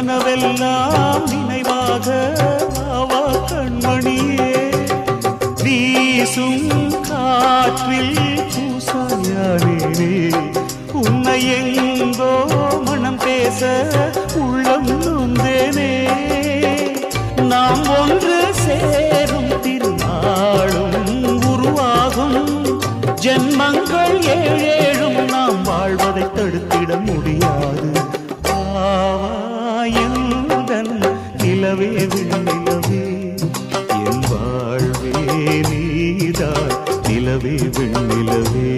கனவெல்லாம் நினைவாக ஆவா கண்மணியே வீசும் காற்றில் பூசாயானே உன்னை எங்கோ மனம் பேச உள்ளம் நொந்தேனே நாம் ஒன்று சேரும் திருநாளும் உருவாகும் ஜென்மங்கள் ஏழேழும் நாம் வாழ்வதை தடுத்திட முடியாது ஆவாயுடன் நிலவே விண்ணிலவே என் வாழ்வே நீதான் நிலவே விண்ணிலவே